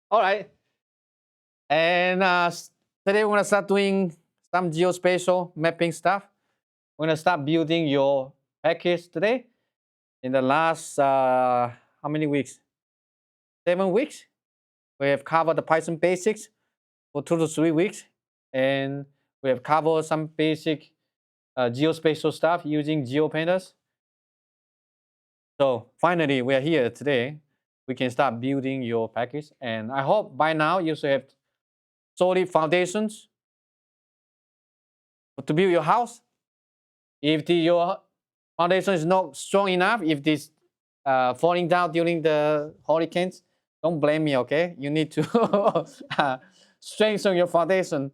All right. And today we're going to start doing some geospatial mapping stuff. We're going to start building your package today. In the last, how many weeks? 7 weeks. We have covered the Python basics for 2 to 3 weeks. And we have covered some basic geospatial stuff using GeoPandas. So finally, we are here today. We can start building your package. And I hope by now you should have solid foundations to build your house. If your foundation is not strong enough, if this falling down during the hurricanes, don't blame me, okay? You need to strengthen your foundation.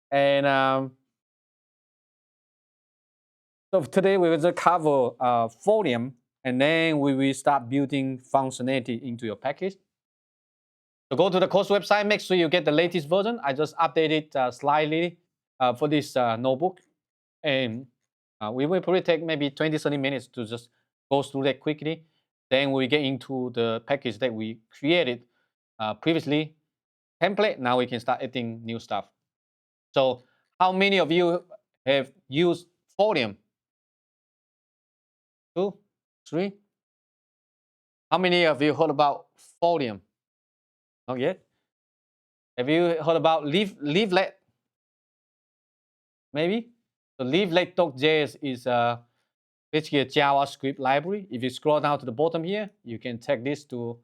And so today we will just cover folium, and then we will start building functionality into your package. So go to the course website, make sure you get the latest version. I just updated slightly for this notebook. And we will probably take maybe 20-30 minutes to just go through that quickly. Then we get into the package that we created previously, template. Now we can start adding new stuff. So how many of you have used folium? 2, 3. How many of you heard about folium? Not yet. Have you heard about leaflet? Maybe. So leaflet.js is basically a JavaScript library. If you scroll down to the bottom here, you can take this to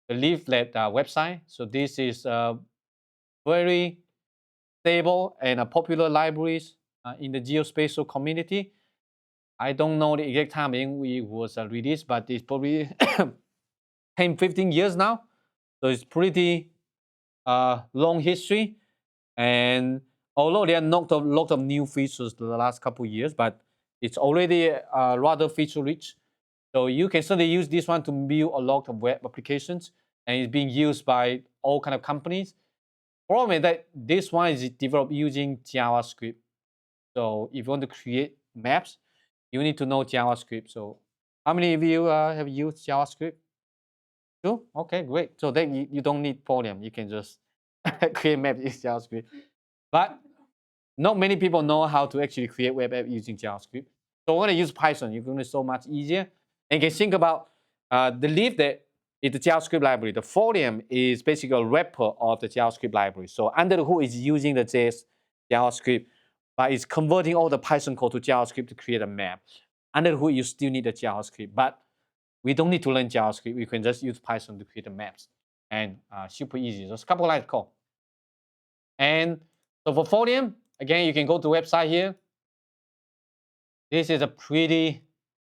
the leaflet website. So this is very stable and popular libraries in the geospatial community. I don't know the exact timing it was released, but it's probably 10, 15 years now. So it's pretty long history. And although there are not a lot of new features the last couple of years, but it's already rather feature rich. So you can certainly use this one to build a lot of web applications, and it's being used by all kind of companies. Problem is that this one is developed using JavaScript. So if you want to create maps, you need to know JavaScript. So how many of you have used JavaScript? Two? Okay, great. So then you don't need folium. You can just create maps using JavaScript. But not many people know how to actually create web app using JavaScript. So when I use Python, you're going to so much easier. And you can think about the leaf that is the JavaScript library. The folium is basically a wrapper of the JavaScript library. So under the hood is using the JavaScript, but it's converting all the Python code to JavaScript to create a map. Under the hood, you still need the JavaScript, but we don't need to learn JavaScript. We can just use Python to create the maps, and super easy. Just a couple lines of code. And so for folium, again, you can go to the website here. This is a pretty,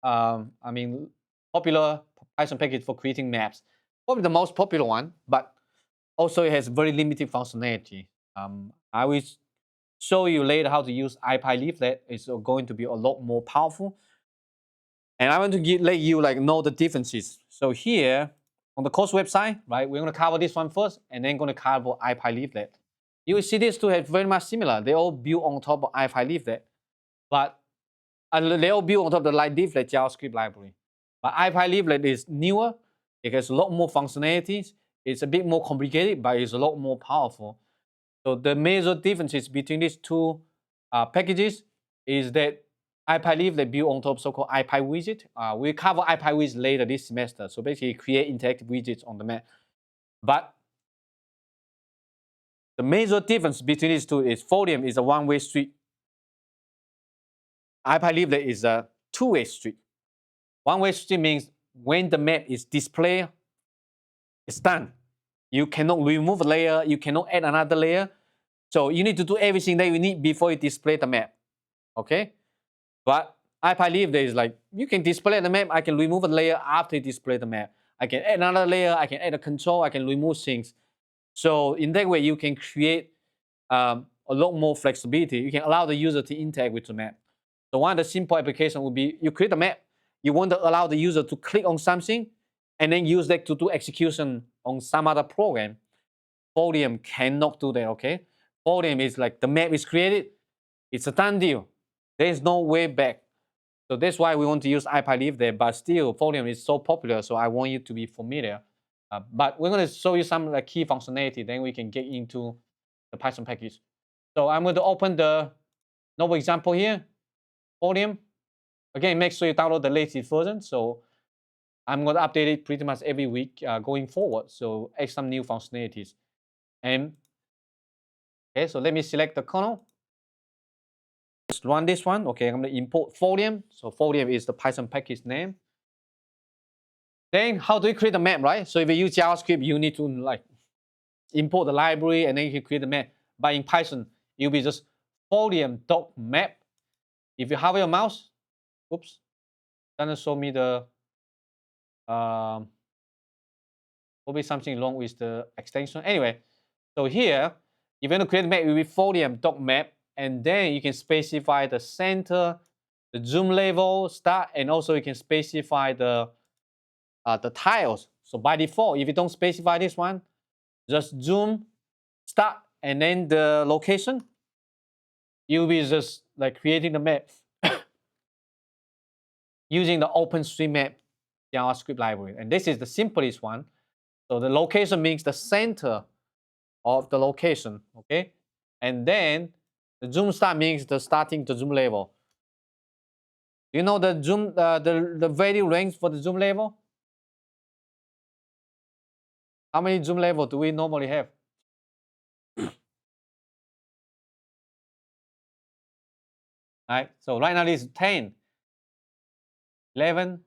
popular Python package for creating maps. Probably the most popular one, but also it has very limited functionality. I will show you later how to use IPyLeaflet. It's going to be a lot more powerful. And I want to let you know the differences. So here on the course website, right, we're going to cover this one first, and then going to cover IPyLeaflet. You will see these two have very much similar. They all built on top of IPyLeaflet, but they all built on top of the leaflet JavaScript library. But IPyLeaflet is newer. It has a lot more functionalities. It's a bit more complicated, but it's a lot more powerful. So the major differences between these two packages is that IPyLeaflet built on top of so-called IPyWidget. We cover IPyWidget later this semester. So basically create interactive widgets on the map. But the major difference between these two is folium is a one-way street. IPyLeaflet is a two-way street. One-way street means when the map is displayed, it's done. You cannot remove a layer. You cannot add another layer. So you need to do everything that you need before you display the map. Okay? But IPyLeaflet is like, you can display the map. I can remove a layer after you display the map. I can add another layer. I can add a control. I can remove things. So in that way, you can create a lot more flexibility. You can allow the user to interact with the map. So one of the simple applications would be you create a map. You want to allow the user to click on something and then use that to do execution on some other program. Folium cannot do that, okay? Folium is like the map is created. It's a done deal. There is no way back. So that's why we want to use IPyLeaflet, but still Folium is so popular, so I want you to be familiar. But we're going to show you some like key functionality, then we can get into the Python package. So I'm going to open the novel example here, folium. Again, make sure you download the latest version. So I'm going to update it pretty much every week going forward. So add some new functionalities. And okay, so let me select the kernel. Just run this one. Okay, I'm going to import folium. So folium is the Python package name. Then how do you create a map, right? So if you use JavaScript, you need to like import the library and then you can create the map. But in Python, it'll be just folium.map. If you hover your mouse, oops, doesn't show me the probably something wrong with the extension. Anyway, so here, if you want to create a map, it will be folium.map, and then you can specify the center, the zoom level, start, and also you can specify the tiles. So by default, if you don't specify this one, just zoom, start, and then the location, you'll be just like creating the map using the OpenStreetMap JavaScript library. And this is the simplest one. So the location means the center of the location, okay? And then the zoom start means the starting the zoom level. You know the zoom, the value range for the zoom level? How many zoom level do we normally have? Right, so right now this is 10, 11,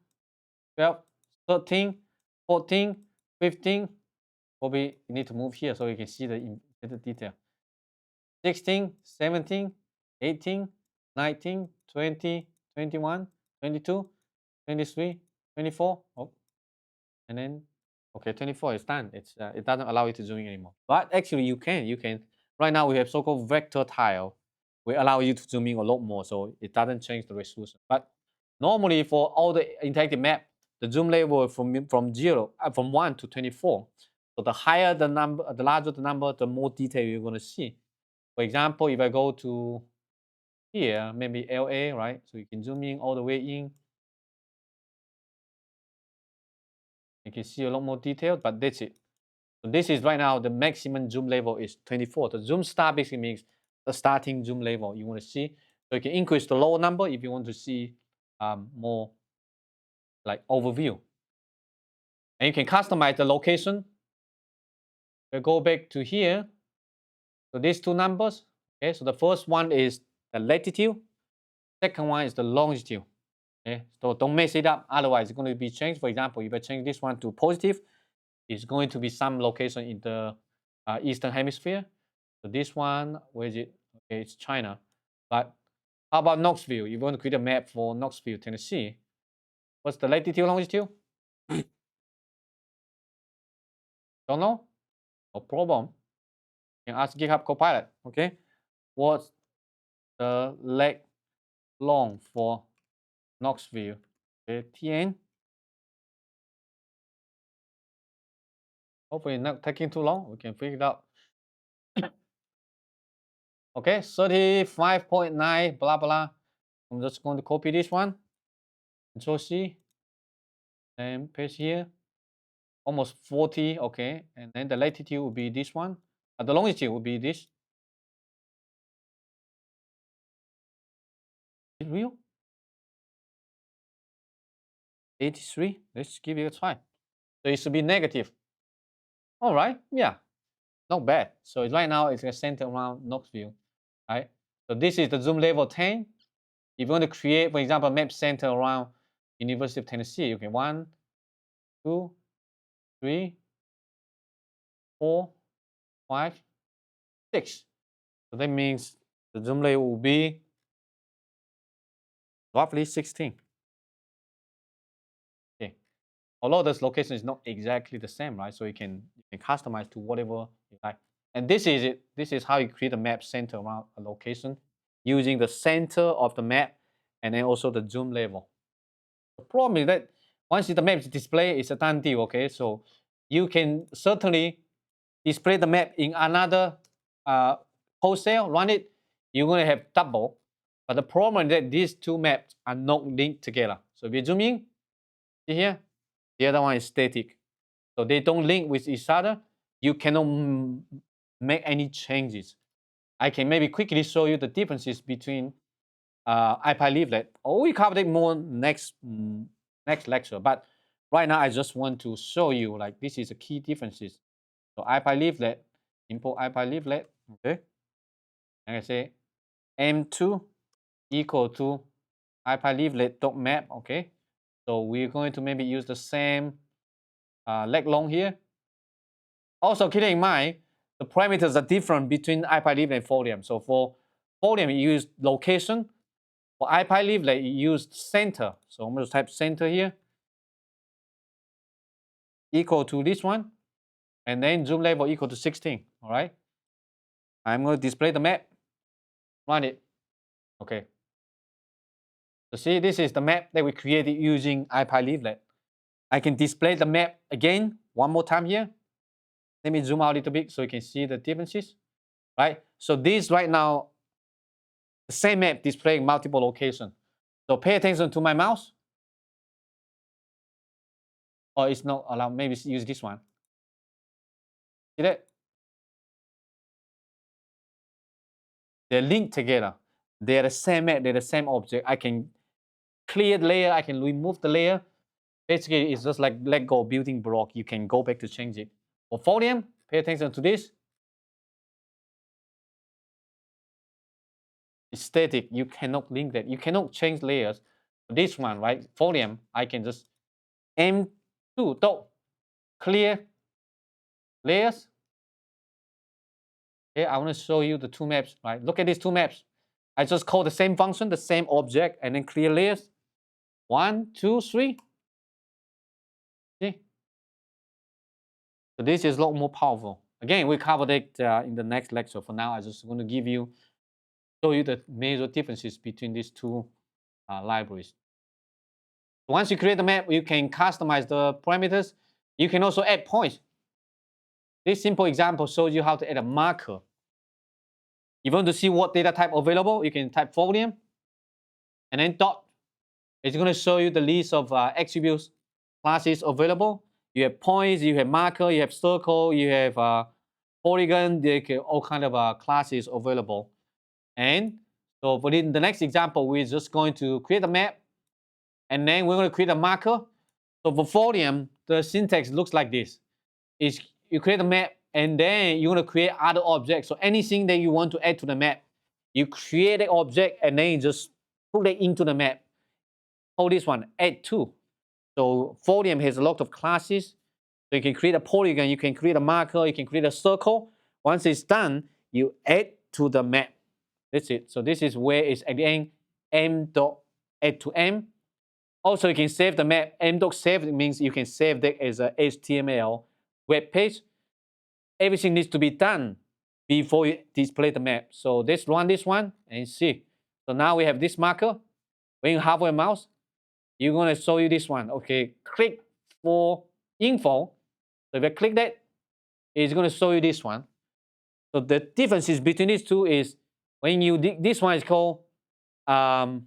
12, 13, 14, 15. Probably you need to move here so you can see the detail. 16, 17, 18, 19, 20, 21, 22, 23, 24. Oh, and then, okay, 24 is done. It doesn't allow you to zoom in anymore. But actually you can. Right now we have so-called vector tile. We allow you to zoom in a lot more, so it doesn't change the resolution. But normally for all the interactive map, the zoom level from 1 to 24. So the higher the number, the larger the number, the more detail you're going to see. For example, if I go to here, maybe LA, right? So you can zoom in all the way in. You can see a lot more detail, but that's it. So this is right now the maximum zoom level is 24. The zoom start basically means the starting zoom level you want to see. So you can increase the lower number if you want to see more like overview. And you can customize the location. We go back to here. So these two numbers. Okay, so the first one is the latitude. Second one is the longitude. Okay, so don't mess it up. Otherwise, it's going to be changed. For example, if I change this one to positive, it's going to be some location in the Eastern Hemisphere. So this one, where is it? Okay, it's China. But how about Knoxville? You want to create a map for Knoxville, Tennessee. What's the latitude, longitude? Don't know? No problem. You can ask GitHub Copilot. Okay, what's the leg long for Knoxville? Okay, TN. Hopefully not taking too long. We can figure it out. Okay, 35.9, blah, blah. I'm just going to copy this one. Control C. And paste here. Almost 40, okay. And then the latitude will be this one. The longitude will be this. Is it real? 83. Let's give it a try. So it should be negative. All right, yeah, not bad. So right now it's centered around Knoxville, right? So this is the zoom level 10. If you want to create, for example, a map center around University of Tennessee, okay, 1, 2, 3, 4, 5, 6. So that means the zoom level will be roughly 16. Okay. Although this location is not exactly the same, right? So you can customize to whatever you like. And this is it. This is how you create a map center around a location using the center of the map and then also the zoom level. The problem is that once the map is displayed, it's a done deal, okay? So you can certainly display the map in another wholesale, run it, you're going to have double. But the problem is that these two maps are not linked together. So if you zoom in, see here, the other one is static. So they don't link with each other. You cannot make any changes. I can maybe quickly show you the differences between iPad leaflet. Or we cover it more next lecture. But right now, I just want to show you like this is the key differences. So iPad leaflet, import iPad leaflet. Okay, and I say M2 equal to iPad leaflet.map. Okay, so we're going to maybe use the same leg long here. Also, keep in mind, the parameters are different between iPad leaflet and folium. So for folium, you use location. For iPad leaflet, you use center. So I'm going to type center here equal to this one. And then zoom level equal to 16. All right. I'm going to display the map. Run it. Okay. So see, this is the map that we created using iPad leaflet. I can display the map again one more time here. Let me zoom out a little bit so you can see the differences. Right. So this right now, the same map displaying multiple locations. So pay attention to my mouse. Or it's not allowed. Maybe use this one. See that? They're linked together. They're the same map. They're the same object. I can clear the layer. I can remove the layer. Basically, it's just like Lego building block. You can go back to change it. For folium, pay attention to this. It's static. You cannot link that. You cannot change layers. This one, right? Folium, I can just M2 dot clear layers. Okay, I want to show you the two maps, right? Look at these two maps. I just call the same function, the same object, and then clear layers. 1, 2, 3. See? So this is a lot more powerful. Again, we covered it in the next lecture. For now, I just want to show you the major differences between these two libraries. Once you create the map, you can customize the parameters. You can also add points. This simple example shows you how to add a marker. If you want to see what data type available, you can type folium and then dot. It's going to show you the list of attributes classes available. You have points, you have marker, you have circle, you have polygon, all kind of classes available. And so for the next example, we're just going to create a map and then we're going to create a marker. So for folium, the syntax looks like this. Is you create a map and then you're going to create other objects. So anything that you want to add to the map, you create an object and then you just put it into the map. Hold this one, add to. So folium has a lot of classes. So you can create a polygon, you can create a marker, you can create a circle. Once it's done, you add to the map. That's it. So this is where it's at the end, m dot add to m. Also, you can save the map. M dot save means you can save that as a HTML web page. Everything needs to be done before you display the map. So let's run this one and see. So now we have this marker. When you hover a mouse, you're going to show you this one. Okay, click for info. So if I click that, it's going to show you this one. So the differences between these two is when you this one is called tooltip.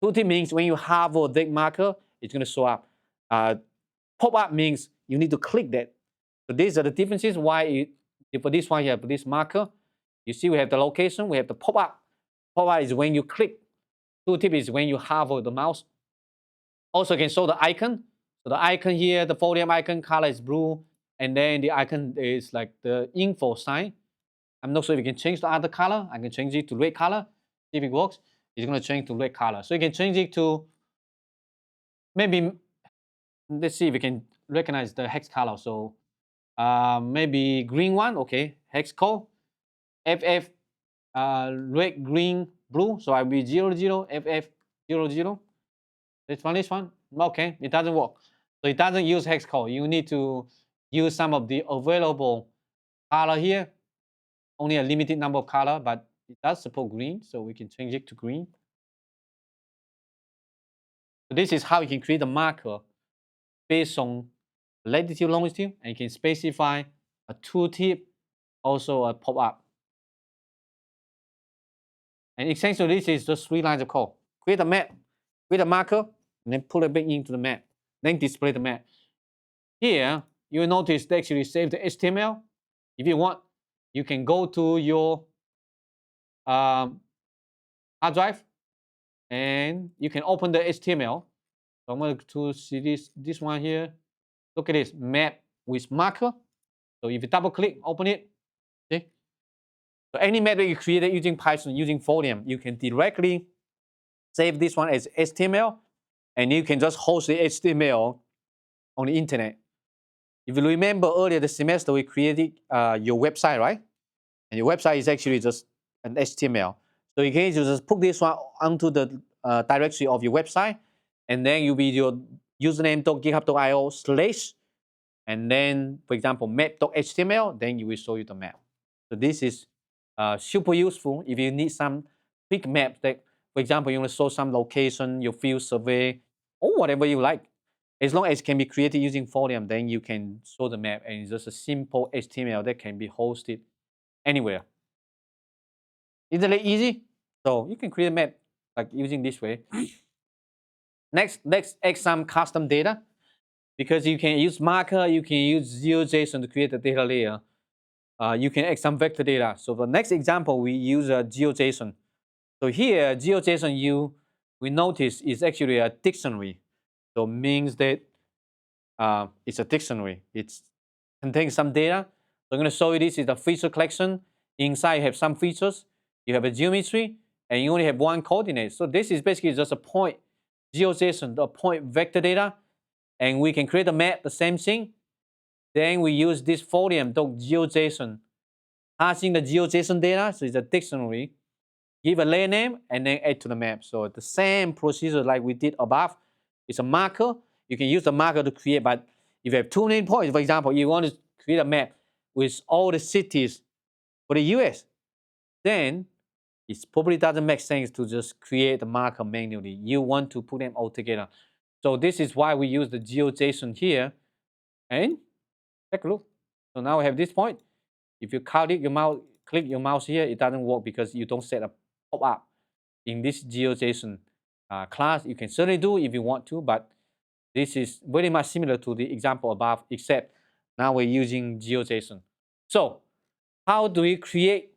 Tooltip means when you hover the marker, it's going to show up. Pop-up means you need to click that. So these are the differences why for this one you have this marker. You see we have the location, we have the pop-up. Pop-up is when you click. Tooltip is when you hover the mouse. Also you can show the icon. So the icon here, the folium icon color is blue, and then the icon is like the info sign. I'm not sure if you can change the other color. I can change it to red color. See if it works. It's going to change to red color. So you can change it to maybe, let's see if we can recognize the hex color. So maybe green one. Okay, hex code FF red, green, blue. So I'll be 00 FF 00. This one. Okay, it doesn't work. So it doesn't use hex code. You need to use some of the available color here. Only a limited number of color, but it does support green, so we can change it to green. So this is how you can create a marker based on latitude, longitude, and you can specify a tooltip, also a pop-up. And essentially, this is just 3 lines of code. Create a map, create a marker, and then pull it back into the map. then display the map. Here, you will notice they actually save the HTML. If you want, you can go to your hard drive and you can open the HTML. So I'm going to see this one here. Look at this map with marker. So if you double click, open it. See? So any map that you created using Python, using folium, you can directly save this one as HTML, and you can just host the HTML on the internet. If you remember earlier the semester, we created your website, right? And your website is actually just an HTML. So you can just put this one onto the directory of your website, and then you'll be your username.github.io / and then, for example, map.html, then you will show you the map. So this is super useful if you need some quick maps that, for example, you want to show some location, your field survey, or whatever you like. As long as it can be created using folium, then you can show the map, and it's just a simple HTML that can be hosted anywhere. Isn't it easy? So you can create a map like using this way. Next, let's add some custom data, because you can use marker, you can use GeoJSON to create the data layer. You can add some vector data. So the next example, we use GeoJSON. So here, GeoJSON, we notice is actually a dictionary. So means that it's a dictionary. It contains some data. So I'm going to show you this is the feature collection. Inside you have some features. You have a geometry, and you only have one coordinate. So this is basically just a point GeoJSON, the point vector data, and we can create a map, the same thing. Then we use this folium.geojson, passing the GeoJSON data, so it's a dictionary, give a layer name, and then add to the map. So the same procedure like we did above. It's a marker. You can use the marker to create, but if you have too many points, for example, you want to create a map with all the cities for the US, then it probably doesn't make sense to just create the marker manually. You want to put them all together. So this is why we use the GeoJSON here. And take a look. So now we have this point. If you click your mouse here, it doesn't work because you don't set a pop-up in this GeoJSON class. You can certainly do if you want to, but this is very much similar to the example above, except now we're using GeoJSON. So how do we create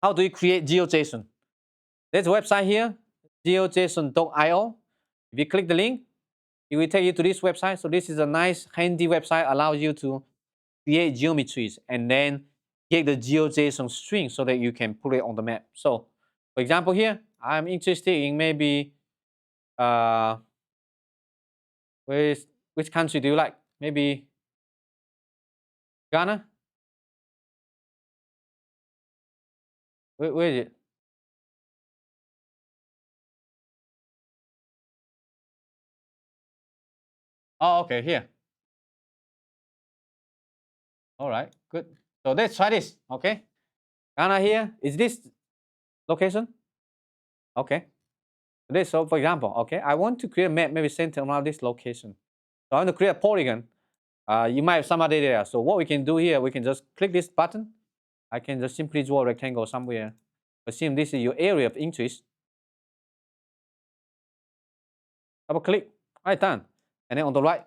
GeoJSON? There's a website here, geojson.io. If you click the link, it will take you to this website. So this is a nice, handy website, allows you to create geometries and then get the GeoJSON string so that you can put it on the map. So, for example, here I'm interested in maybe which country do you like? Maybe Ghana. Where is it? Oh, okay, here. All right, good. So let's try this. Okay, Ghana here. Is this location? Okay. So for example, okay, I want to create a map maybe centered around this location. So I want to create a polygon. You might have some other data. So what we can do here, we can just click this button. I can just simply draw a rectangle somewhere. Assume this is your area of interest. Double click. Right, done. And then on the right,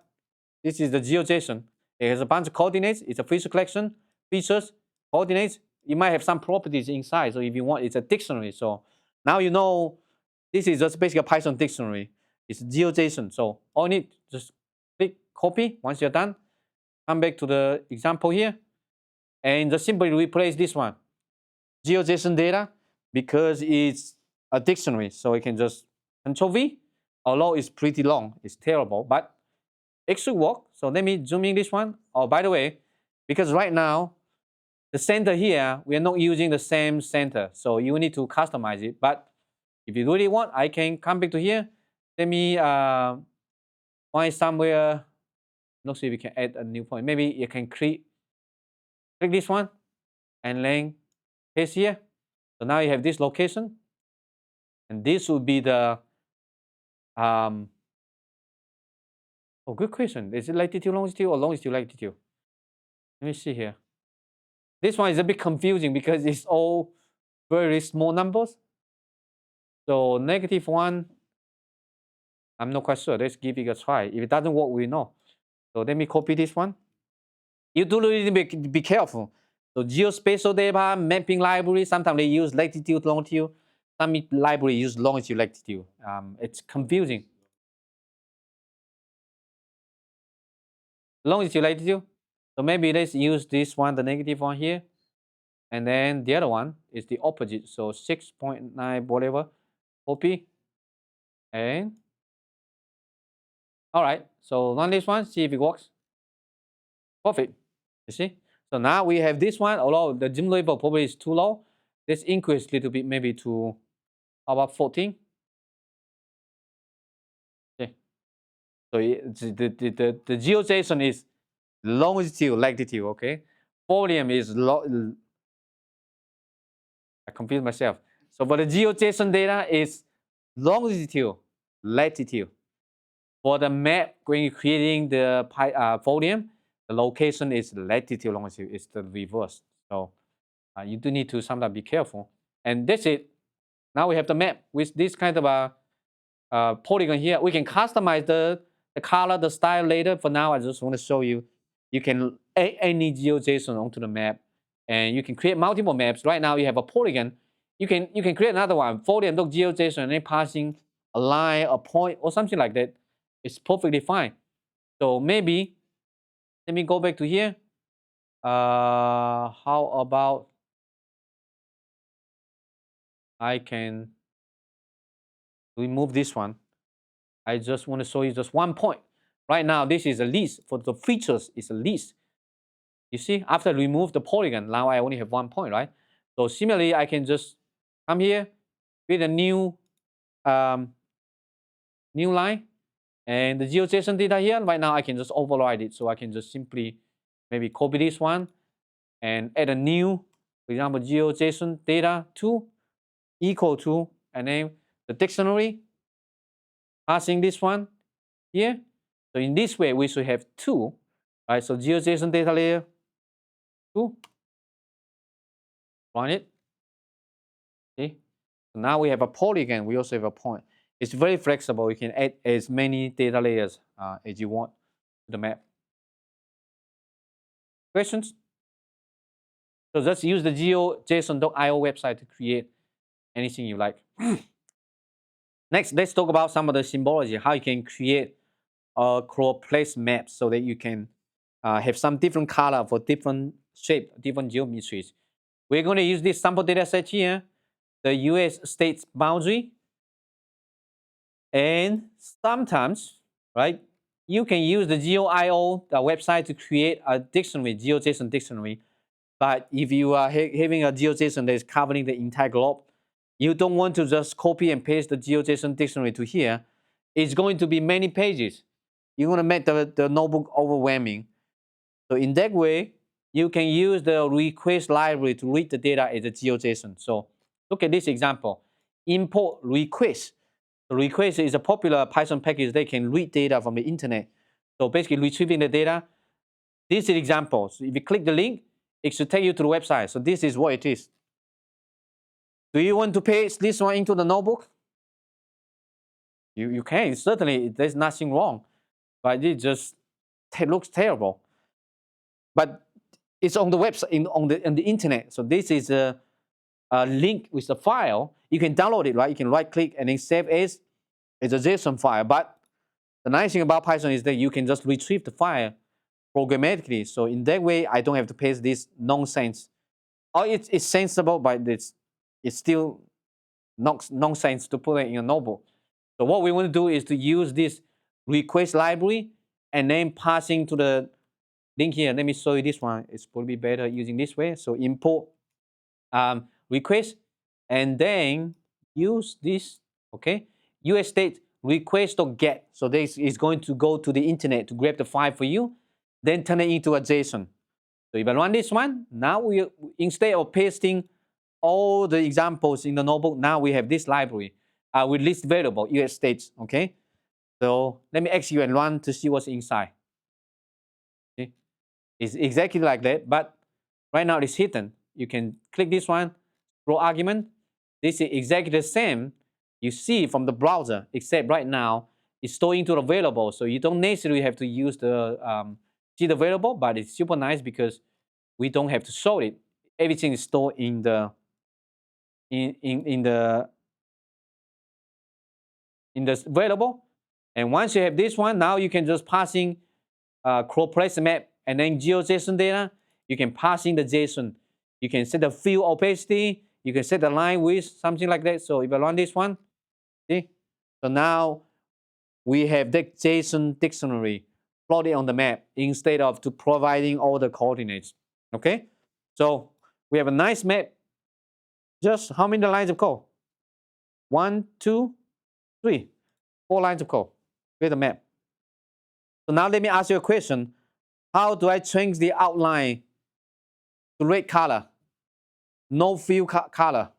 this is the GeoJSON. It has a bunch of coordinates. It's a feature collection, features, coordinates. You might have some properties inside. So if you want, it's a dictionary. So now you know this is just basically a Python dictionary. It's GeoJSON. So all you need, just click copy. Once you're done, come back to the example here, and just simply replace this one, GeoJSON data, because it's a dictionary. So you can just Control V. Although it's pretty long, it's terrible, but it should work. So let me zoom in this one. Oh, by the way, because right now, the center here, we are not using the same center. So you need to customize it. But if you really want, I can come back to here. Let me find somewhere. Let's see if we can add a new point. Maybe you can click this one and then paste here. So now you have this location. And this would be the oh, good question. Is it latitude, longitude, or longitude, latitude? Let me see here. This one is a bit confusing because it's all very small numbers. So -1, I'm not quite sure. Let's give it a try. If it doesn't work, we know. So let me copy this one. You do really be careful. So geospatial data, mapping library, sometimes they use latitude, longitude. Some library use longitude, latitude. It's confusing. Longitude, latitude. So maybe let's use this one, the negative one here. And then the other one is the opposite. So 6.9 whatever. Copy. And all right. So run this one, see if it works. Perfect. You see? So now we have this one, although the zoom level probably is too low. Let's increase a little bit, maybe to about 14. Okay. So the GeoJSON is longitude, latitude, okay? Folium is, I confused myself. So for the GeoJSON data is longitude, latitude. For the map, when you're creating the folium, the location is latitude, longitude. It's the reverse. So you do need to sometimes be careful. And that's it. Now we have the map with this kind of a polygon here. We can customize the color, the style later. For now, I just want to show you. You can add any GeoJSON onto the map, and you can create multiple maps. Right now, you have a polygon. You can create another one, folium.geojson, and then passing a line, a point, or something like that. It's perfectly fine. So maybe let me go back to here. How about I can remove this one? I just want to show you just one point. Right now, this is a list. For the features, it's a list. You see, after I remove the polygon, now I only have one point, right? So similarly, I can just come here, create a new new line, and the GeoJSON data here. Right now, I can just override it. So I can just simply maybe copy this one and add a new, for example, GeoJSON data 2 equal to, and then the dictionary, passing this one here. So in this way, we should have 2, right? So GeoJSON data layer 2, run it. See? So now we have a polygon. We also have a point. It's very flexible. You can add as many data layers as you want to the map. Questions? So just use the geojson.io website to create anything you like. Next, let's talk about some of the symbology, how you can create a cross-place map so that you can have some different color for different shape, different geometries. We're going to use this sample data set here, the US states boundary. And sometimes, right, you can use the GeoIO the website to create a dictionary, GeoJSON dictionary. But if you are having a GeoJSON that is covering the entire globe, you don't want to just copy and paste the GeoJSON dictionary to here. It's going to be many pages. You want to make the notebook overwhelming. So in that way, you can use the request library to read the data as a GeoJSON. So look at this example. Import request. The request is a popular Python package that can read data from the internet. So basically retrieving the data. This is an example. So if you click the link, it should take you to the website. So this is what it is. Do you want to paste this one into the notebook? You can. Certainly, there's nothing wrong. But it just looks terrible. But it's on the website, on the internet. So this is a link with the file. You can download it, right? You can right-click and then save as a JSON file. But the nice thing about Python is that you can just retrieve the file programmatically. So in that way, I don't have to paste this nonsense. Oh, it's sensible, but it's still nonsense to put it in a notebook. So what we want to do is to use this request library and then passing to the link here. Let me show you this one. It's probably better using this way. So import request and then use this, okay? US state request.get. So this is going to go to the internet to grab the file for you, then turn it into a JSON. So if I run this one, now we, instead of pasting all the examples in the notebook, now we have this library with list variable, US states, okay? So let me execute and run to see what's inside. Okay? It's exactly like that, but right now it's hidden. You can click this one, throw argument. This is exactly the same you see from the browser, except right now It's stored into the variable, so you don't necessarily have to use the see the variable, but it's super nice because we don't have to show it. Everything is stored in the in the variable. And once you have this one, now you can just passing cross-place map and then GeoJSON data. You can pass in the JSON. You can set the field opacity. You can set the line width, something like that. So if I run this one, see? So now we have the JSON dictionary plotted on the map instead of to providing all the coordinates. Okay? So we have a nice map. Just how many lines of code? 1, 2, 3, 4 lines of code. With a map. So now let me ask you a question. How do I change the outline to red color? No field color.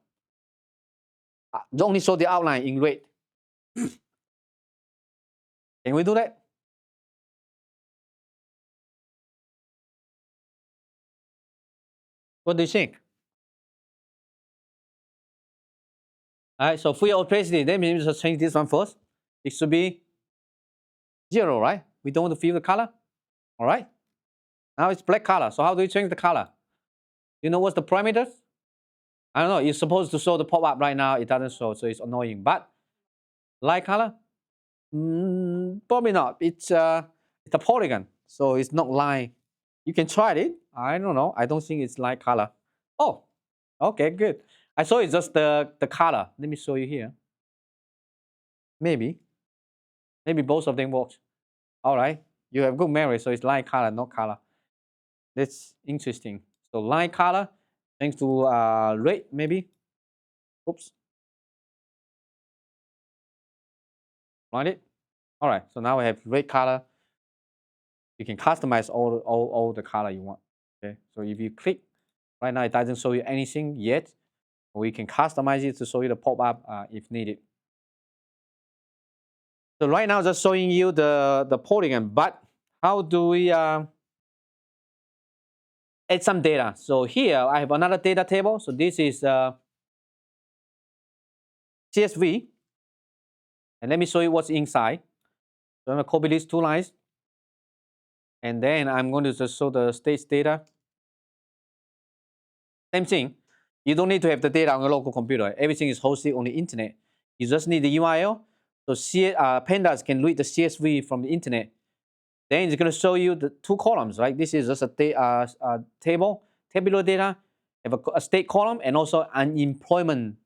Only show the outline in red. Can we do that? What do you think? All right, so field opacity, let me just change this one first. It should be 0, right? We don't want to fill the color. All right. Now it's black color. So how do we change the color? You know what's the parameters? I don't know. It's supposed to show the pop-up right now. It doesn't show, so it's annoying. But light color? Probably not. It's a polygon, so it's not line. You can try it. I don't know. I don't think it's light color. Oh, okay, good. I saw it's just the color. Let me show you here. Maybe both of them work. All right. You have good memory, so it's light color, not color. That's interesting. So light color, thanks to red, maybe. Oops. Run it. All right. So now we have red color. You can customize all the color you want. Okay. So if you click, right now it doesn't show you anything yet. We can customize it to show you the pop-up if needed. So right now just showing you the polygon, but how do we add some data? So here I have another data table. So this is CSV. And let me show you what's inside. So I'm going to copy these 2 lines. And then I'm going to just show the stage data. Same thing. You don't need to have the data on your local computer. Everything is hosted on the internet. You just need the URL. So pandas can read the CSV from the internet. Then it's going to show you the 2 columns, right? This is just a table, tabular data, have a state column, and also unemployment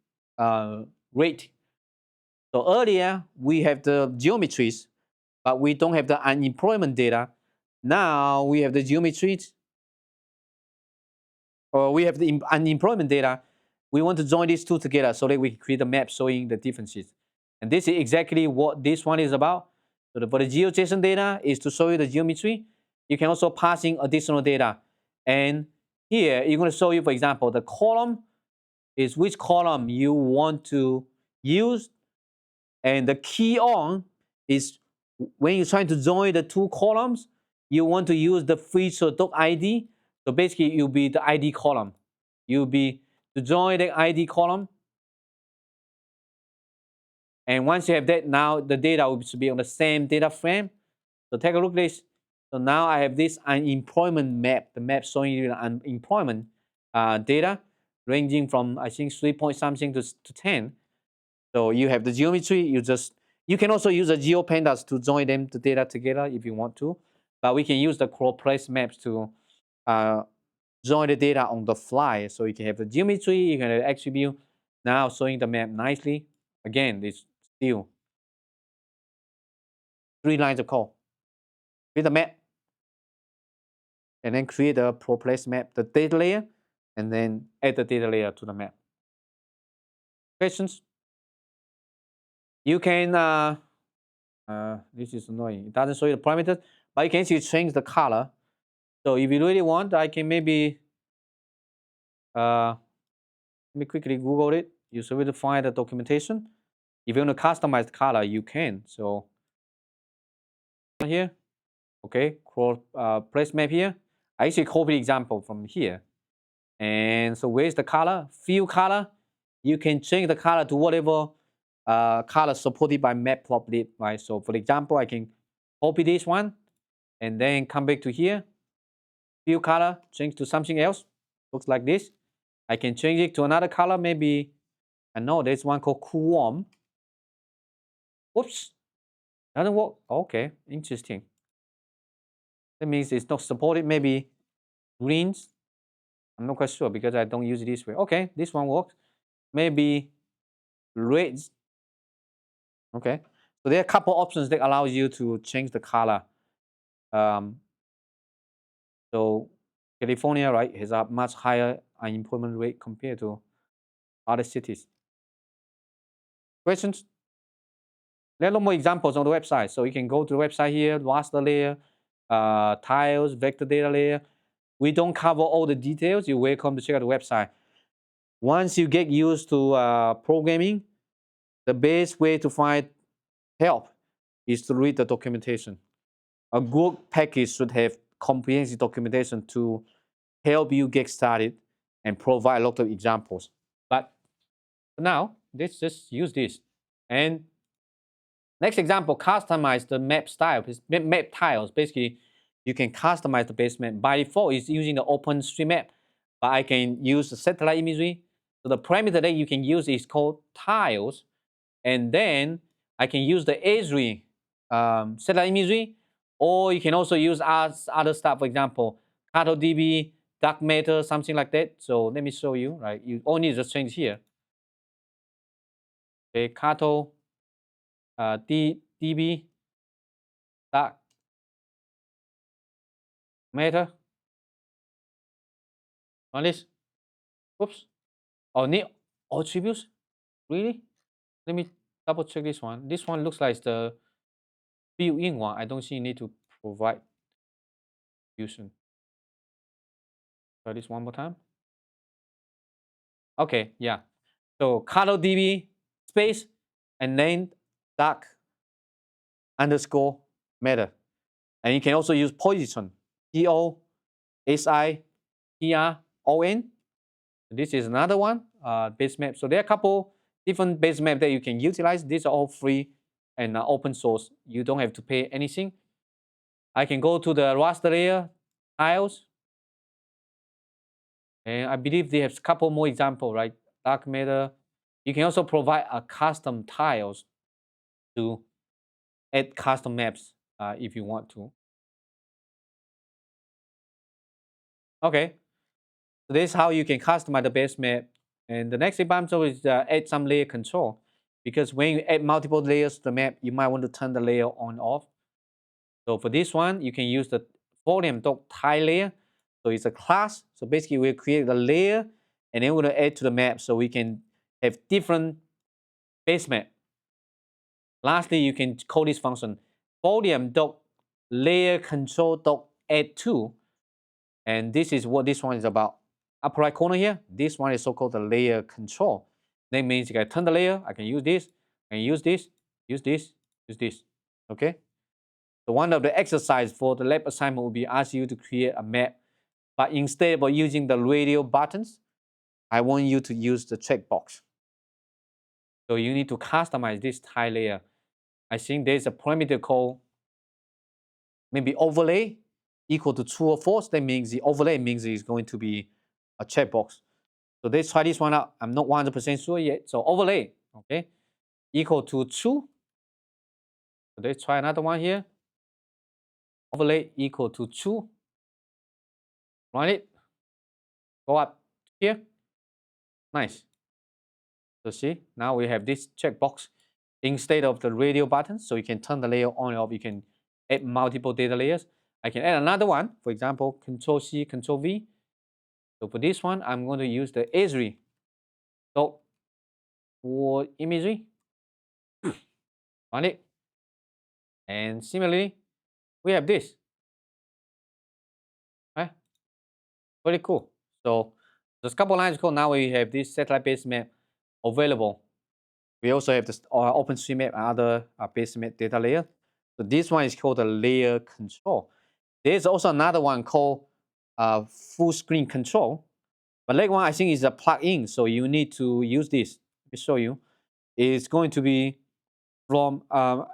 rate. So earlier, we have the geometries, but we don't have the unemployment data. Now we have the geometries, or we have the unemployment data. We want to join these 2 together so that we can create a map showing the differences. And this is exactly what this one is about. So for the GeoJSON data is to show you the geometry. You can also pass in additional data. And here, you're going to show you, for example, the column is which column you want to use. And the key on is when you're trying to join the 2 columns, you want to use the feature.id. So basically, you'll be the ID column. You'll be to join the ID column. And once you have that, now the data will be on the same data frame. So take a look at this. So now I have this unemployment map, the map showing you the unemployment data ranging from, I think, 3 point something to 10. So you have the geometry. You can also use the GeoPandas to join them the data together if you want to. But we can use the cross-place maps to join the data on the fly. So you can have the geometry, you can have the attribute. Now showing the map nicely. Again, it's still 3 lines of code. Create the map. And then create a cross-place map, the data layer, and then add the data layer to the map. Questions? You can, this is annoying. It doesn't show you the parameters, but you can actually change the color. So if you really want, I can maybe, let me quickly Google it. You should be able to find the documentation. If you want to customize the color, you can. So here, okay, place map here. I actually copy the example from here. And so where's the color? Field color. You can change the color to whatever color supported by matplotlib, right? So for example, I can copy this one and then come back to here, view color, change to something else, looks like this. I can change it to another color, maybe, I know there's one called cool warm. Whoops, doesn't work. Okay, interesting. That means it's not supported, maybe greens. I'm not quite sure because I don't use it this way. Okay, this one works. Maybe reds. Okay, so there are a couple options that allows you to change the color. So California, right, has a much higher unemployment rate compared to other cities. Questions? There are a lot more examples on the website. So you can go to the website here, raster layer, tiles, vector data layer. We don't cover all the details. You're welcome to check out the website. Once you get used to programming, the best way to find help is to read the documentation. A good package should have comprehensive documentation to help you get started and provide a lot of examples. But for now, let's just use this. And next example, customize the map style, map tiles. Basically, you can customize the base map. By default, it's using the OpenStreetMap, but I can use the satellite imagery. So the parameter that you can use is called tiles. And then I can use the Esri satellite imagery, or you can also use other stuff, for example, CartoDB, dark matter, something like that. So let me show you, right? You only just change here. Okay, Carto DB dark matter. On this. Oops. Oh, need attributes? Really? Let me double check this one. This one looks like the built-in one. I don't see you need to provide fusion. Try this one more time. Okay, yeah. So CartoDB space and then dark underscore matter. And you can also use position. POSITRON. This is another one, base map. So there are a couple different base map that you can utilize. These are all free and open source. You don't have to pay anything. I can go to the raster layer tiles. And I believe they have a couple more examples, right? Dark matter. You can also provide a custom tiles to add custom maps if you want to. Okay, so this is how you can customize the base map. And the next example is add some layer control. Because when you add multiple layers to the map, you might want to turn the layer on off. So for this one, you can use the folium.tile layer. So it's a class. So basically, we'll create the layer, and then we're going to add to the map so we can have different base map. Lastly, you can call this function folium.layerControl.add2. And this is what this one is about. Upper right corner here, this one is so-called the layer control. That means you can turn the layer, I can use this, and use this, use this, use this. Okay? So one of the exercise for the lab assignment will be ask you to create a map. But instead of using the radio buttons, I want you to use the checkbox. So you need to customize this tile layer. I think there's a parameter called maybe overlay equal to true or false. That means the overlay means it's going to be a checkbox. So let's try this one out. I'm not 100% sure yet. So overlay, okay, equal to true. So let's try another one here. Overlay equal to true. Run it. Go up here. Nice. So see, now we have this checkbox instead of the radio button. So you can turn the layer on or off. You can add multiple data layers. I can add another one. For example, Control C, Control V. So for this one, I'm going to use the Esri. So for imagery, run it. And similarly, we have this. Right? Very cool. So just a couple lines code. Now we have this satellite-based map available. We also have this OpenStreetMap and other base map data layer. So this one is called the layer control. There's also another one called full screen control. But that one I think is a plugin, so you need to use this. Let me show you. is going to be from I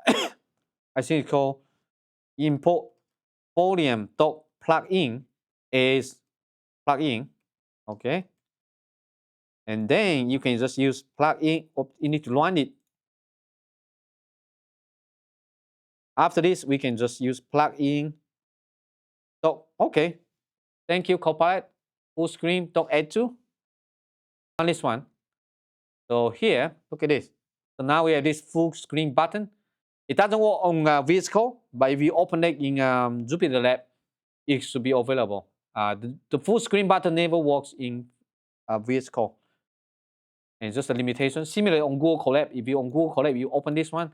think it's called import folium dot plugin is plugin. Okay, and then you can just use plugin. You need to run it. After this, we can just use plugin. So okay, thank you, Copilot. Full screen dot add to on this one. So here, look at this. So now we have this full screen button. It doesn't work on VS Code, but if you open it in Jupyter Lab, it should be available. The full screen button never works in VS Code. And it's just a limitation. Similarly on Google Colab, if you on Google Colab, you open this one,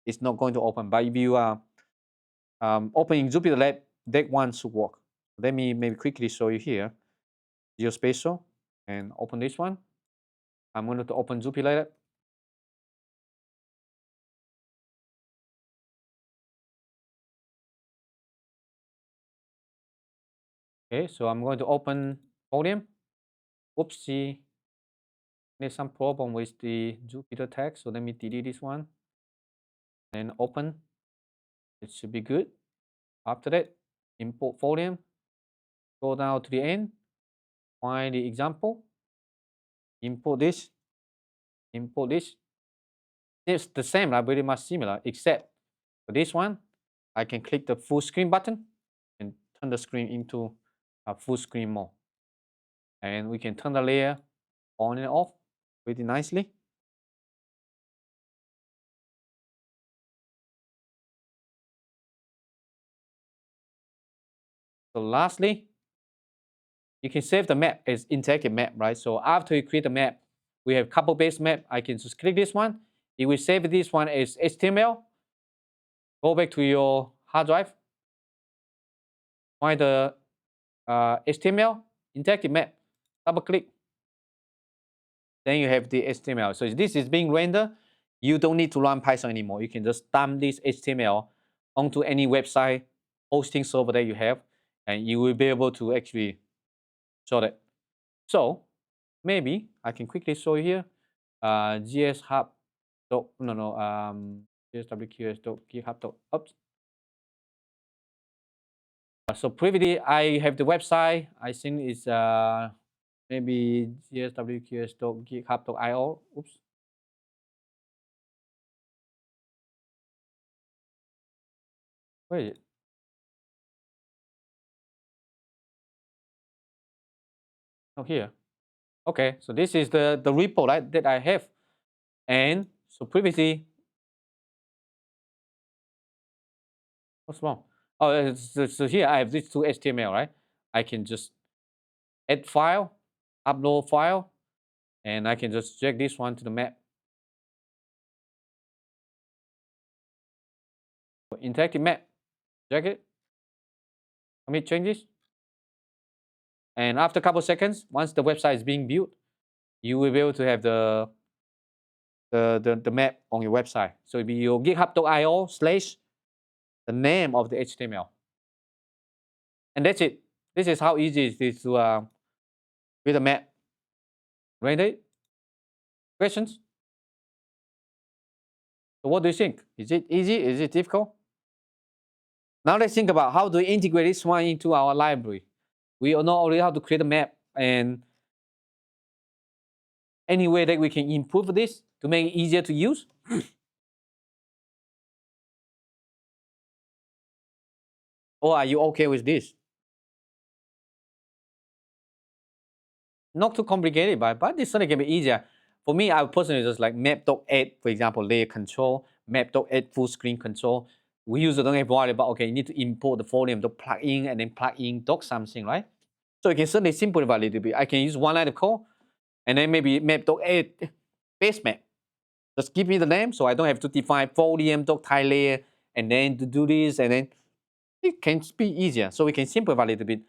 it's not going to open. But if you open in Jupyter Lab, that one should work. Let me maybe quickly show you here. Geospatial, and open this one. I'm going to open Jupyter Lab. Okay, so I'm going to open folium. Oopsie. There's some problem with the Jupyter text, so let me delete this one. Then open. It should be good. After that, import folium. Go down to the end. Find the example. Import this. Import this. It's the same, right? Very much similar, except for this one, I can click the full screen button and turn the screen into a full screen mode. And we can turn the layer on and off pretty nicely. So lastly, you can save the map as interactive map, right? So after you create a map, we have couple-based map. I can just click this one. It will save this one as HTML. Go back to your hard drive. Find the HTML interactive map. Double click. Then you have the HTML. So this is being rendered. You don't need to run Python anymore. You can just dump this HTML onto any website hosting server that you have, and you will be able to actually show that. So maybe I can quickly show you here. GS Hub. GSWQS.GitHub. Oops. So previously I have the website. I think it's maybe gswqs.github.io. Oops. Where is it? Oh, here. Okay, so this is the repo, right, that I have. And so previously, what's wrong? Oh, so here I have these two HTML, right? I can just add file, upload file, and I can just drag this one to the map. So interactive map, drag it, commit changes. And after a couple of seconds, once the website is being built, you will be able to have the map on your website. So it'll be your github.io / the name of the HTML. And that's it. This is how easy it is to create a map. Render it. Questions? So what do you think? Is it easy? Is it difficult? Now let's think about how to integrate this one into our library. We know already how to create a map, and any way that we can improve this to make it easier to use. Or are you okay with this? Not too complicated, but this certainly can be easier. For me, I personally just like map.add, for example, layer control, map.add full screen control. We usually don't have to worry about, okay, you need to import the folium to plug in and then plug in doc something, right? So you can certainly simplify a little bit. I can use one line of code and then maybe map.add base map. Just give me the name so I don't have to define folium.tile layer and then to do this, and then it can be easier. So we can simplify a little bit.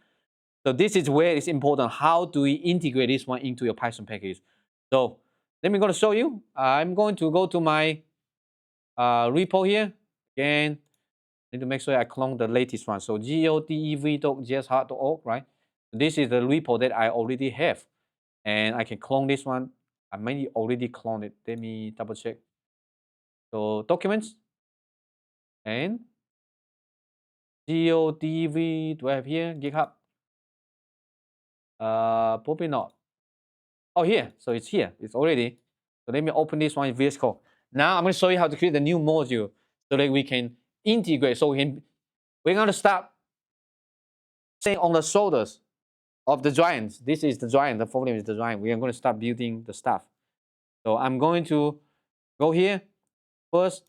So this is where it's important. How do we integrate this one into your Python package? So let me going to show you. I'm going to go to my repo here. Again, need to make sure I clone the latest one. So godev.gshard.org, right? This is the repo that I already have. And I can clone this one. I may already cloned it. Let me double check. So documents and GeoDV. Do I have here GitHub? Probably not. Oh, here. So it's here. It's already. So let me open this one in VS Code. Now I'm going to show you how to create a new module so that we can integrate. So we're going to start saying on the shoulders of the giants. This is the giant. The folium is the giant. We are going to start building the stuff. So I'm going to go here. First,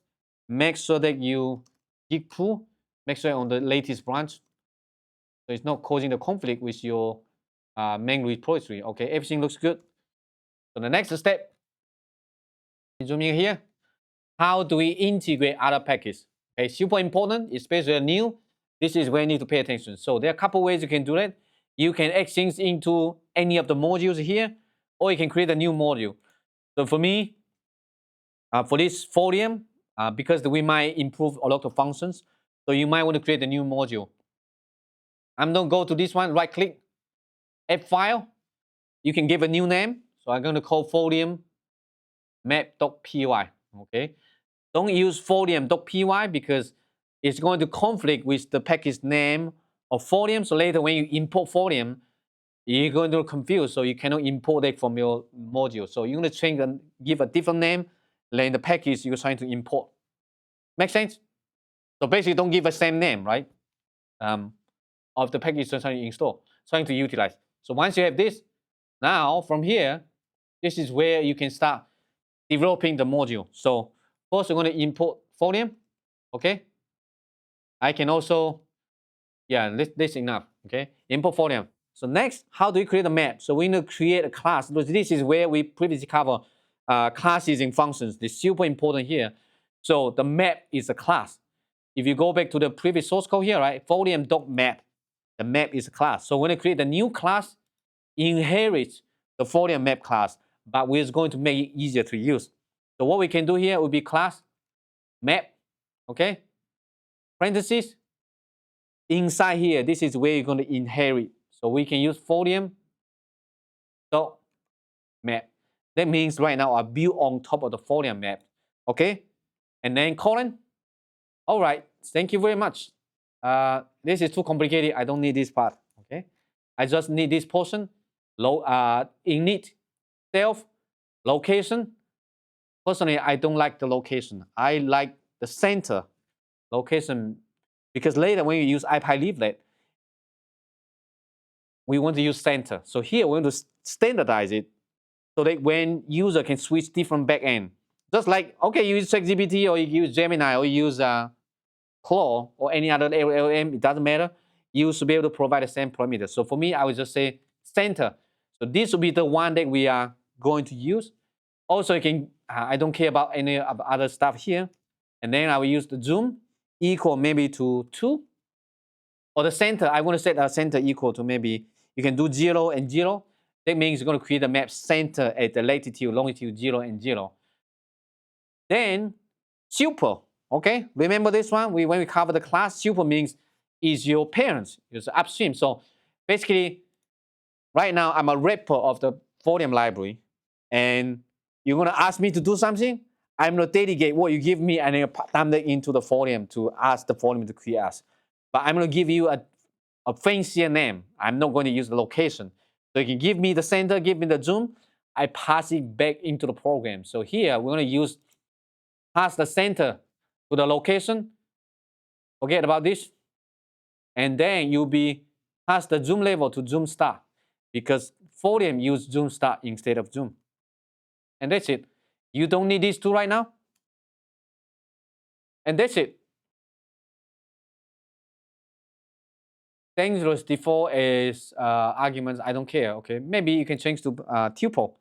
make sure that you git pull. Make sure on the latest branch. So it's not causing the conflict with your main repository. Okay, everything looks good. So the next step, zoom in here. How do we integrate other packages? Okay, super important, especially new. This is where you need to pay attention. So there are a couple ways you can do that. You can add things into any of the modules here, or you can create a new module. So for me, for this folium, because we might improve a lot of functions, so you might want to create a new module. I'm going to go to this one, right click, add file. You can give a new name. So I'm going to call folium map.py. Okay. Don't use folium.py because it's going to conflict with the package name of folium. So later when you import folium, you're going to confuse. So you cannot import it from your module. So you're going to change and give a different name than the package you're trying to import. Make sense? So basically don't give the same name, right? Of the package you're trying to install, trying to utilize. So once you have this, now from here, this is where you can start developing the module. So first we're going to import folium. Okay. I can also, yeah, this enough. Okay. Import folium. So next, how do we create a map? So we need to create a class. This is where we previously covered classes and functions. This is super important here. So the map is a class. If you go back to the previous source code here, right? Folium.map. The map is a class. So when I create a new class, inherits the folium map class, but we're going to make it easier to use. So what we can do here would be class map, okay? Parentheses. Inside here, this is where you're going to inherit. So we can use folium dot map. That means right now I build on top of the folium map, okay? And then colon. All right, thank you very much. This is too complicated. I don't need this part, okay? I just need this portion. Init, self, location. Personally, I don't like the location. I like the center location because later when you use IPy leaflet, we want to use center. So here we want to standardize it so that when user can switch different backend, just like, okay, you use ChatGPT or you use Gemini or you use Claude or any other LLM, it doesn't matter. You should be able to provide the same parameters. So for me, I would just say center. So this will be the one that we are going to use. Also, you can, I don't care about any of other stuff here. And then I will use the zoom equal maybe to 2. Or the center, I want to set a center equal to maybe, you can do 0 and 0. That means you're going to create a map center at the latitude, longitude 0 and 0. Then super, okay? Remember this one? When we cover the class, super means is your parents, is upstream. So basically, right now I'm a wrapper of the folium library, and you're gonna ask me to do something. I'm gonna delegate what you give me and then dump that into the folium to ask the folium to create us. But I'm gonna give you a fancier name. I'm not going to use the location. So you can give me the center, give me the zoom. I pass it back into the program. So here we're gonna use pass the center to the location. Forget about this. And then you'll be pass the zoom level to zoom start because folium use zoom start instead of zoom. And that's it. You don't need these two right now. And that's it. Dangerous default is arguments. I don't care. Okay, maybe you can change to tuple.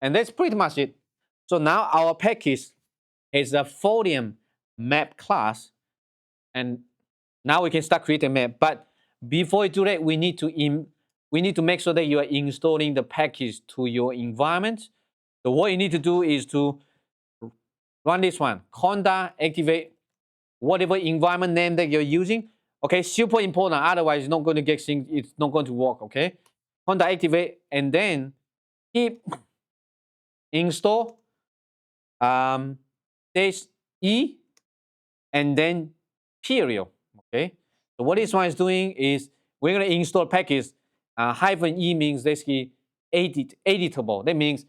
And that's pretty much it. So now our package is a folium map class, and now we can start creating map. But before we do that, we need to make sure that you are installing the package to your environment. So what you need to do is to run this one, conda activate whatever environment name that you're using. Okay, super important. Otherwise, it's not going to get things. It's not going to work. Okay, conda activate, and then pip install dash E and then period. Okay. So what this one is doing is we're going to install package. Hyphen E means basically editable. That means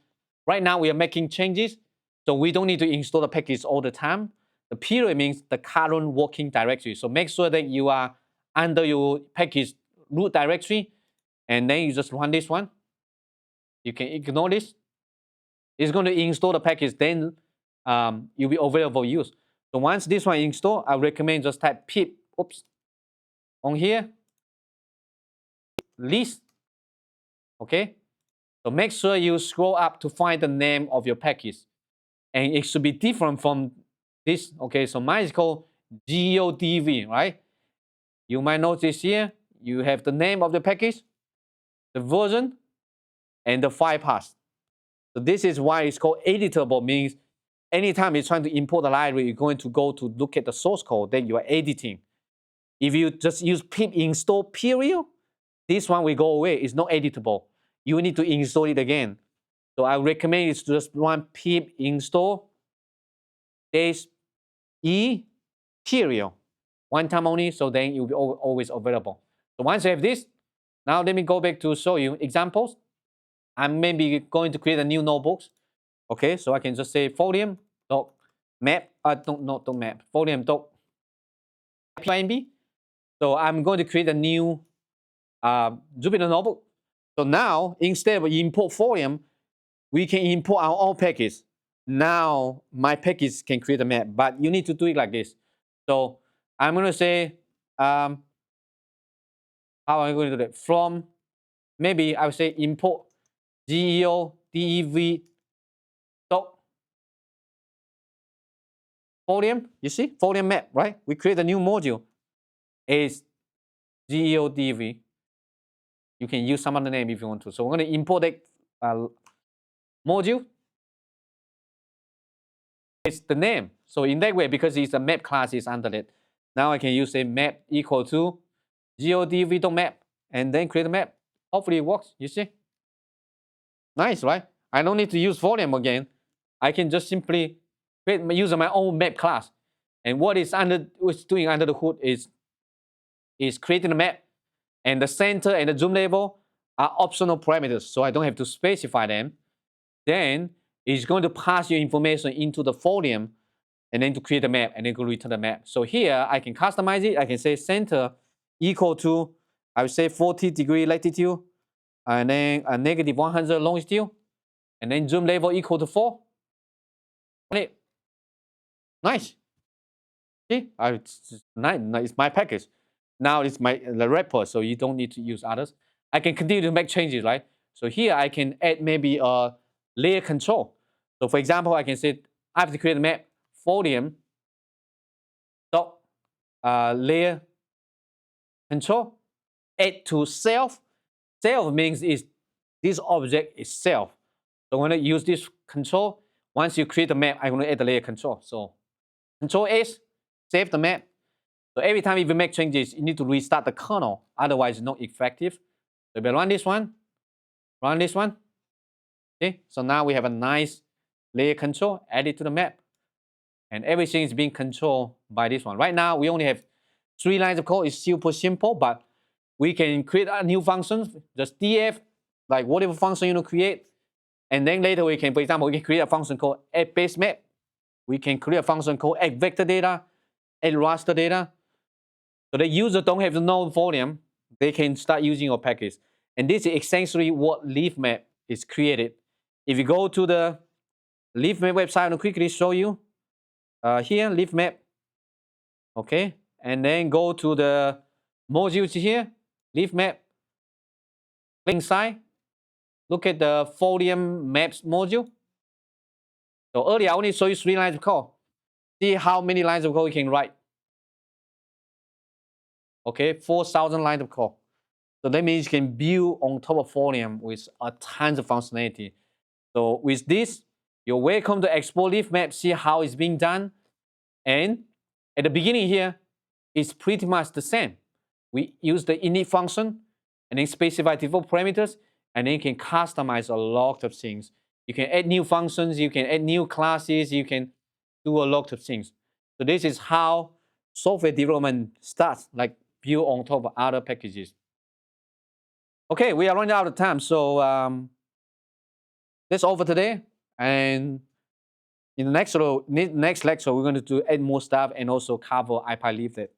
right now we are making changes, so we don't need to install the package all the time. The period means the current working directory. So make sure that you are under your package root directory, and then you just run this one. You can ignore this. It's going to install the package, then you'll be available for use. So once this one installed, I recommend just type pip, on here, list, okay? So make sure you scroll up to find the name of your package. And it should be different from this, okay? So mine is called GeoDV, right? You might notice here, you have the name of the package, the version, and the file path. So this is why it's called editable, means anytime you're trying to import the library, you're going to go to look at the source code that you are editing. If you just use pip install period, this one will go away. It's not editable. You need to install it again. So I recommend it's just run pip install dash E period. One time only, so then you'll be always available. So once you have this, now let me go back to show you examples. I'm maybe going to create a new notebook. Okay, so I can just say folium dot map, not map, folium dot PNB. So I'm going to create a new Jupyter notebook. So now instead of import folium, we can import our own package. Now my package can create a map, but you need to do it like this. So I'm going to say, how am I going to do that? From, maybe I would say import geodev dot folium. You see, folium map, right? We create a new module. Is geodev. You can use some other name if you want to. So we're going to import that module. It's the name. So in that way, because it's a map class is under it, now I can use a map equal to geodev.map and then create a map. Hopefully it works. You see? Nice, right? I don't need to use folium again. I can just simply use my own map class. And what it's doing under the hood is creating a map. And the center and the zoom level are optional parameters, so I don't have to specify them. Then it's going to pass your information into the folium and then to create a map and then go return the map. So here I can customize it. I can say center equal to, I would say 40-degree latitude and then a negative 100 longitude and then zoom level equal to 4. Nice. See, it's my package. Now it's the wrapper, so you don't need to use others. I can continue to make changes, right? So here I can add maybe a layer control. So for example, I can say I have to create a map folium dot layer control add to self. Self means is this object is self. So when I use this control, once you create a map, I'm going to add the layer control. So Control S, save the map. So every time if you make changes, you need to restart the kernel. Otherwise, it's not effective. So if I run this one, okay. So now we have a nice layer control added to the map. And everything is being controlled by this one. Right now, we only have 3 lines of code. It's super simple, but we can create a new function, just df, like whatever function you want to create. And then later we can, for example, we can create a function called add base map. We can create a function called add vector data, add raster data. So the user don't have to know folium. They can start using your package. And this is essentially what leaf map is created. If you go to the leaf map website, I'll quickly show you. Here, leaf map. Okay. And then go to the modules here, leaf map. Click inside. Look at the folium maps module. So earlier, I only showed you 3 lines of code. See how many lines of code you can write. Okay, 4,000 lines of code. So that means you can build on top of folium with a tons of functionality. So with this, you're welcome to explore leaf map, see how it's being done. And at the beginning here, it's pretty much the same. We use the init function and then specify default parameters. and then you can customize a lot of things. You can add new functions, you can add new classes, you can do a lot of things. So this is how software development starts, like build on top of other packages. Okay, we are running out of time, so that's all for today. And in the next lecture, we're going to add more stuff and also cover IPy leaflet.